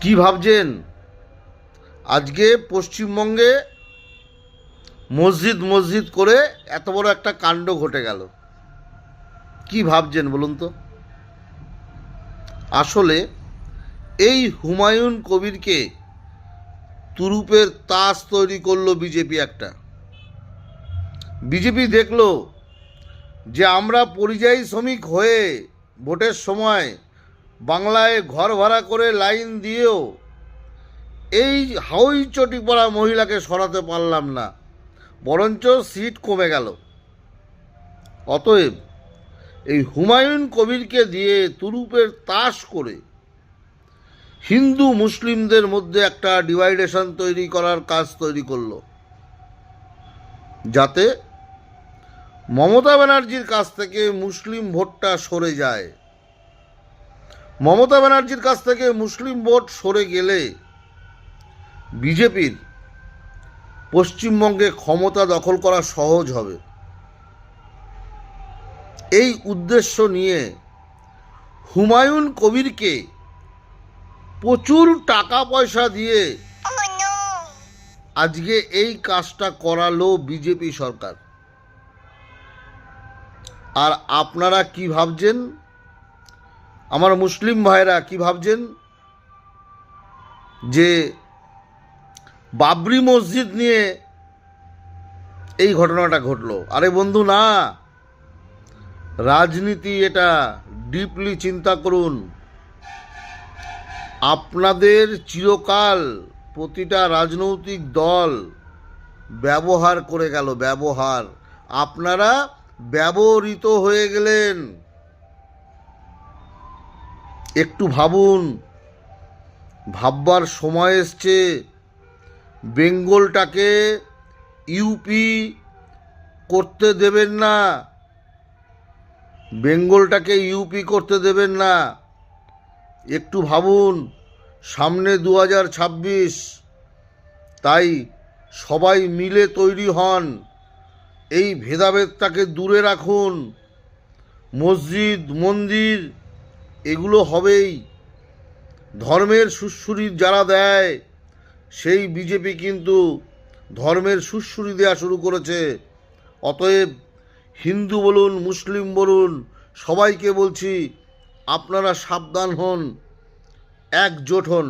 কি ভাবছেন? আজকে পশ্চিমবঙ্গে মসজিদ মসজিদ করে এত বড় একটা কাণ্ড ঘটে গেল। কি ভাবছেন বলুন তো? আসলে এই হুমায়ুন কবিরকে তুরুপের তাস তৈরি করলো বিজেপি। বিজেপি দেখলো যে আমরা পরিযায়ী শ্রমিক হয়ে ভোটের সময় বাংলায় ঘর ভাড়া করে লাইন দিয়েও এই হাউই চটি পড়া মহিলাকে সরাতে পারলাম না, বরঞ্চ সিট কমে গেল। অতএব এই হুমায়ুন কবিরকে দিয়ে তুরুপের তাস করে হিন্দু মুসলিমদের মধ্যে একটা ডিভাইডেশন তৈরি করার কাজ তৈরি করলো, যাতে মমতা ব্যানার্জির কাছ থেকে মুসলিম ভোটটা সরে যায়। মমতা ব্যানার্জির কাছ থেকে মুসলিম ভোট সরে গেলে বিজেপির পশ্চিমবঙ্গে ক্ষমতা দখল করা সহজ হবে। এই উদ্দেশ্য নিয়ে হুমায়ুন কবিরকে প্রচুর টাকা পয়সা দিয়ে আজকে এই কাজটা করালো বিজেপি সরকার। আর আপনারা কি ভাবছেন? আমার মুসলিম ভাইরা কি ভাবছেন? যে বাবরি মসজিদ নিয়ে এই ঘটনাটা ঘটলো। আরে বন্ধু, না, রাজনীতি এটা। ডিপলি চিন্তা করুন। আপনাদের চিরকাল প্রতিটা রাজনৈতিক দল ব্যবহার করে গেল। ব্যবহার, আপনারা ব্যবহৃত হয়ে গেলেন। একটু ভাবুন, ভাববার সময় এসছে। বেঙ্গলটাকে ইউপি করতে দেবেন না, বেঙ্গলটাকে ইউপি করতে দেবেন না। একটু ভাবুন, সামনে 2026, তাই সবাই মিলে তৈরি হন। এই ভেদাভেদটাকে দূরে রাখুন। মসজিদ মন্দির এগুলো হবেই। ধর্মের সুড়সুড়ি যারা দেয়, সেই বিজেপি কিন্তু ধর্মের সুড়সুড়ি দেওয়া শুরু করেছে। অতএব হিন্দু বলুন, মুসলিম বলুন, সবাইকে বলছি, আপনারা সাবধান হন, একজোট হন।